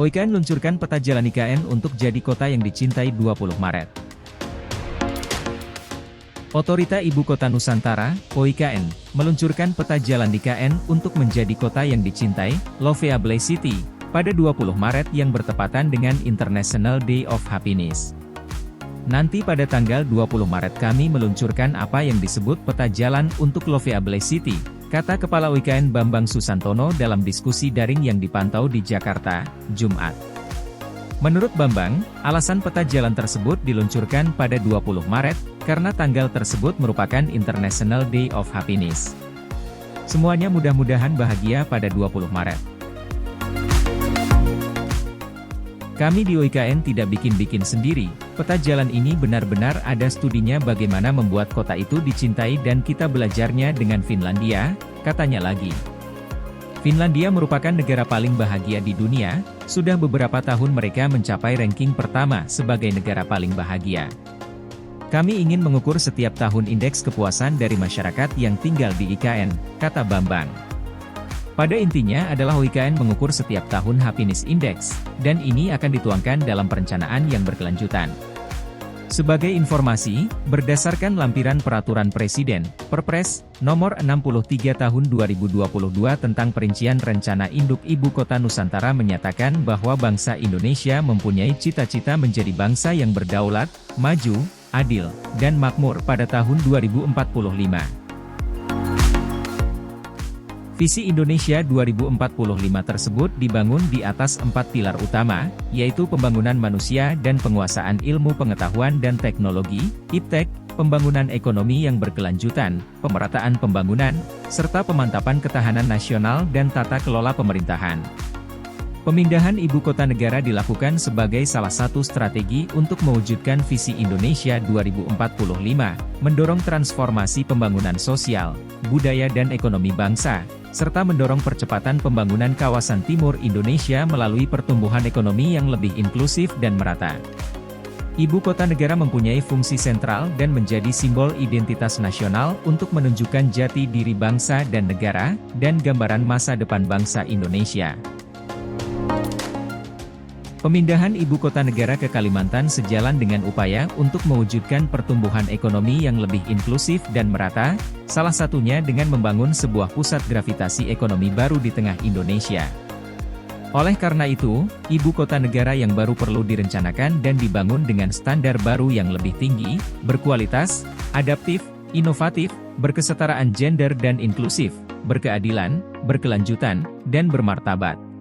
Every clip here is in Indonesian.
OIKN luncurkan peta jalan IKN untuk jadi kota yang dicintai 20 Maret. Otorita Ibu Kota Nusantara, OIKN, meluncurkan peta jalan IKN untuk menjadi kota yang dicintai, Lovable City, pada 20 Maret yang bertepatan dengan International Day of Happiness. Nanti pada tanggal 20 Maret kami meluncurkan apa yang disebut peta jalan untuk Lovable City, kata Kepala OIKN Bambang Susantono dalam diskusi daring yang dipantau di Jakarta, Jumat. Menurut Bambang, alasan peta jalan tersebut diluncurkan pada 20 Maret, karena tanggal tersebut merupakan International Day of Happiness. Semuanya mudah-mudahan bahagia pada 20 Maret. Kami di OIKN tidak bikin-bikin sendiri, peta jalan ini benar-benar ada studinya bagaimana membuat kota itu dicintai dan kita belajarnya dengan Finlandia, katanya lagi. Finlandia merupakan negara paling bahagia di dunia, sudah beberapa tahun mereka mencapai ranking pertama sebagai negara paling bahagia. Kami ingin mengukur setiap tahun indeks kepuasan dari masyarakat yang tinggal di IKN, kata Bambang. Pada intinya adalah OIKN mengukur setiap tahun happiness index, dan ini akan dituangkan dalam perencanaan yang berkelanjutan. Sebagai informasi, berdasarkan lampiran Peraturan Presiden, Perpres, Nomor 63 Tahun 2022 tentang Perincian Rencana Induk Ibu Kota Nusantara menyatakan bahwa bangsa Indonesia mempunyai cita-cita menjadi bangsa yang berdaulat, maju, adil, dan makmur pada tahun 2045. Visi Indonesia 2045 tersebut dibangun di atas 4 pilar utama, yaitu pembangunan manusia dan penguasaan ilmu pengetahuan dan teknologi, IPTEK, pembangunan ekonomi yang berkelanjutan, pemerataan pembangunan, serta pemantapan ketahanan nasional dan tata kelola pemerintahan. Pemindahan ibu kota negara dilakukan sebagai salah satu strategi untuk mewujudkan visi Indonesia 2045, mendorong transformasi pembangunan sosial, budaya dan ekonomi bangsa, serta mendorong percepatan pembangunan kawasan timur Indonesia melalui pertumbuhan ekonomi yang lebih inklusif dan merata. Ibu kota negara mempunyai fungsi sentral dan menjadi simbol identitas nasional untuk menunjukkan jati diri bangsa dan negara, dan gambaran masa depan bangsa Indonesia. Pemindahan ibu kota negara ke Kalimantan sejalan dengan upaya untuk mewujudkan pertumbuhan ekonomi yang lebih inklusif dan merata, salah satunya dengan membangun sebuah pusat gravitasi ekonomi baru di tengah Indonesia. Oleh karena itu, ibu kota negara yang baru perlu direncanakan dan dibangun dengan standar baru yang lebih tinggi, berkualitas, adaptif, inovatif, berkesetaraan gender dan inklusif, berkeadilan, berkelanjutan, dan bermartabat.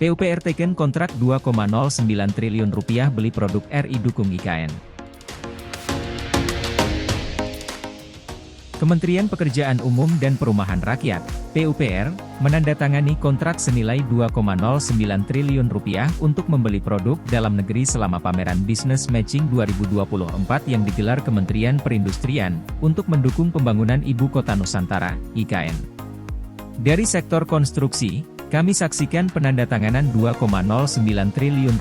PUPR teken kontrak Rp2,09 triliun beli produk RI dukung IKN. Kementerian Pekerjaan Umum dan Perumahan Rakyat, PUPR, menandatangani kontrak senilai Rp2,09 triliun untuk membeli produk dalam negeri selama pameran Business Matching 2024 yang digelar Kementerian Perindustrian, untuk mendukung pembangunan Ibu Kota Nusantara, IKN. Dari sektor konstruksi, kami saksikan penandatanganan Rp2,09 triliun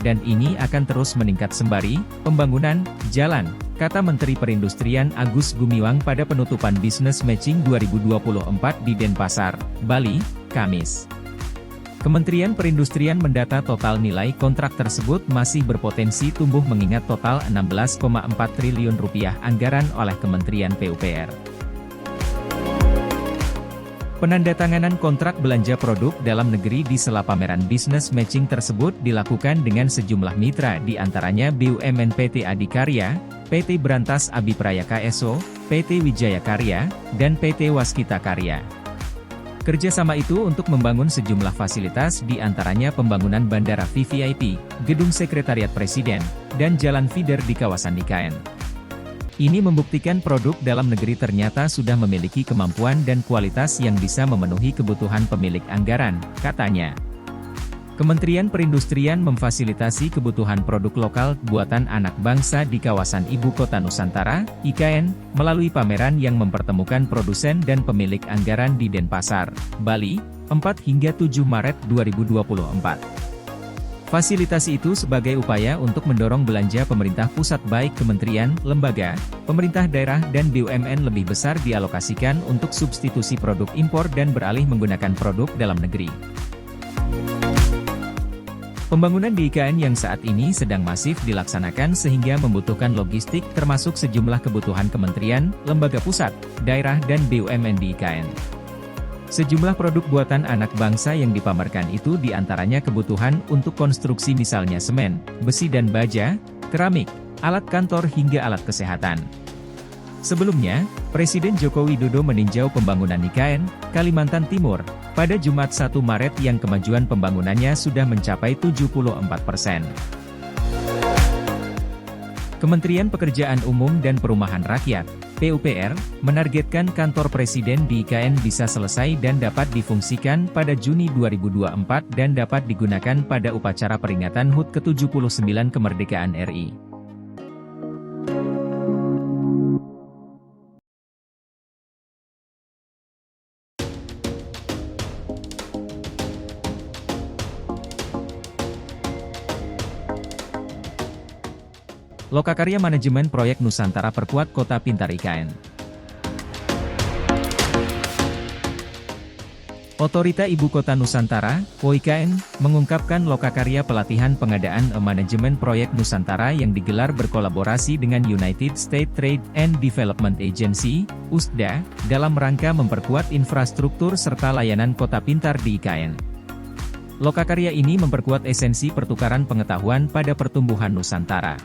dan ini akan terus meningkat sembari pembangunan jalan, kata Menteri Perindustrian Agus Gumiwang pada penutupan Business Matching 2024 di Denpasar, Bali, Kamis. Kementerian Perindustrian mendata total nilai kontrak tersebut masih berpotensi tumbuh mengingat total Rp16,4 triliun anggaran oleh Kementerian PUPR. Penandatanganan kontrak belanja produk dalam negeri di sela pameran Business Matching tersebut dilakukan dengan sejumlah mitra di antaranya BUMN PT Adikarya, PT Brantas Abipraya KSO, PT Wijaya Karya, dan PT Waskita Karya. Kerjasama itu untuk membangun sejumlah fasilitas di antaranya pembangunan Bandara VVIP, Gedung Sekretariat Presiden, dan jalan feeder di kawasan IKN. Ini membuktikan produk dalam negeri ternyata sudah memiliki kemampuan dan kualitas yang bisa memenuhi kebutuhan pemilik anggaran, katanya. Kementerian Perindustrian memfasilitasi kebutuhan produk lokal buatan anak bangsa di kawasan Ibu Kota Nusantara, IKN, melalui pameran yang mempertemukan produsen dan pemilik anggaran di Denpasar, Bali, 4 hingga 7 Maret 2024. Fasilitasi itu sebagai upaya untuk mendorong belanja pemerintah pusat baik kementerian, lembaga, pemerintah daerah dan BUMN lebih besar dialokasikan untuk substitusi produk impor dan beralih menggunakan produk dalam negeri. Pembangunan di IKN yang saat ini sedang masif dilaksanakan sehingga membutuhkan logistik termasuk sejumlah kebutuhan kementerian, lembaga pusat, daerah dan BUMN di IKN. Sejumlah produk buatan anak bangsa yang dipamerkan itu diantaranya kebutuhan untuk konstruksi misalnya semen, besi dan baja, keramik, alat kantor hingga alat kesehatan. Sebelumnya, Presiden Joko Widodo meninjau pembangunan IKN, Kalimantan Timur, pada Jumat 1 Maret yang kemajuan pembangunannya sudah mencapai 74%. Kementerian Pekerjaan Umum dan Perumahan Rakyat, PUPR, menargetkan kantor Presiden di IKN bisa selesai dan dapat difungsikan pada Juni 2024 dan dapat digunakan pada upacara peringatan HUT ke-79 kemerdekaan RI. Lokakarya Manajemen Proyek Nusantara Perkuat Kota Pintar IKN. Otorita Ibu Kota Nusantara, OIKN, mengungkapkan lokakarya pelatihan pengadaan manajemen proyek Nusantara yang digelar berkolaborasi dengan United States Trade and Development Agency, USDA, dalam rangka memperkuat infrastruktur serta layanan kota pintar di IKN. Lokakarya ini memperkuat esensi pertukaran pengetahuan pada pertumbuhan Nusantara.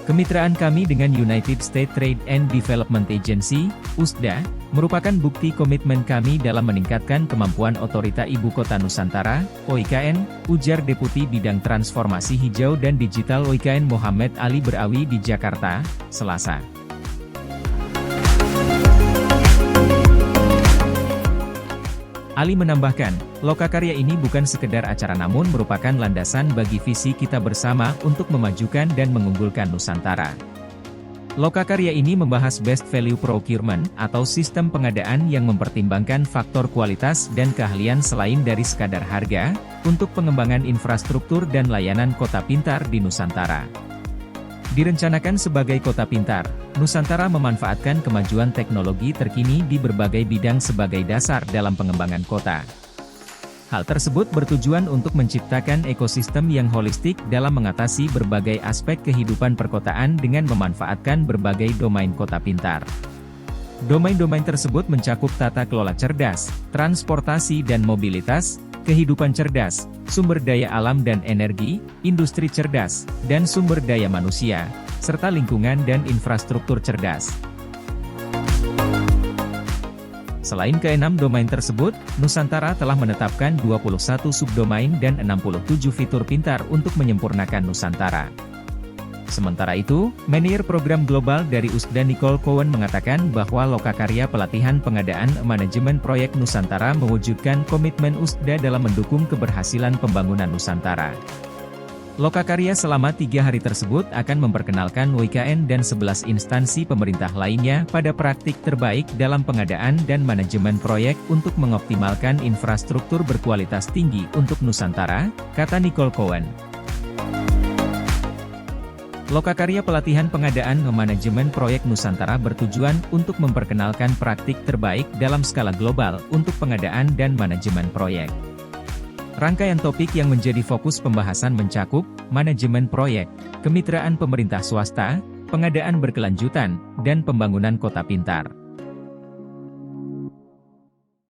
Kemitraan kami dengan United States Trade and Development Agency, USDA, merupakan bukti komitmen kami dalam meningkatkan kemampuan Otorita Ibu Kota Nusantara, OIKN, ujar Deputi Bidang Transformasi Hijau dan Digital OIKN Muhammad Ali Berawi di Jakarta, Selasa. Ali menambahkan, lokakarya ini bukan sekedar acara namun merupakan landasan bagi visi kita bersama untuk memajukan dan mengunggulkan Nusantara. Lokakarya ini membahas Best Value Procurement atau sistem pengadaan yang mempertimbangkan faktor kualitas dan keahlian selain dari sekadar harga, untuk pengembangan infrastruktur dan layanan kota pintar di Nusantara. Direncanakan sebagai kota pintar, Nusantara memanfaatkan kemajuan teknologi terkini di berbagai bidang sebagai dasar dalam pengembangan kota. Hal tersebut bertujuan untuk menciptakan ekosistem yang holistik dalam mengatasi berbagai aspek kehidupan perkotaan dengan memanfaatkan berbagai domain kota pintar. Domain-domain tersebut mencakup tata kelola cerdas, transportasi dan mobilitas, kehidupan cerdas, sumber daya alam dan energi, industri cerdas, dan sumber daya manusia, serta lingkungan dan infrastruktur cerdas. Selain ke-6 domain tersebut, Nusantara telah menetapkan 21 subdomain dan 67 fitur pintar untuk menyempurnakan Nusantara. Sementara itu, Manajer Program Global dari USDA Nicole Cowan mengatakan bahwa lokakarya pelatihan pengadaan manajemen proyek Nusantara mewujudkan komitmen USDA dalam mendukung keberhasilan pembangunan Nusantara. Lokakarya selama 3 hari tersebut akan memperkenalkan OIKN dan 11 instansi pemerintah lainnya pada praktik terbaik dalam pengadaan dan manajemen proyek untuk mengoptimalkan infrastruktur berkualitas tinggi untuk Nusantara, kata Nicole Cowan. Lokakarya pelatihan pengadaan manajemen proyek Nusantara bertujuan untuk memperkenalkan praktik terbaik dalam skala global untuk pengadaan dan manajemen proyek. Rangkaian topik yang menjadi fokus pembahasan mencakup manajemen proyek, kemitraan pemerintah swasta, pengadaan berkelanjutan, dan pembangunan kota pintar.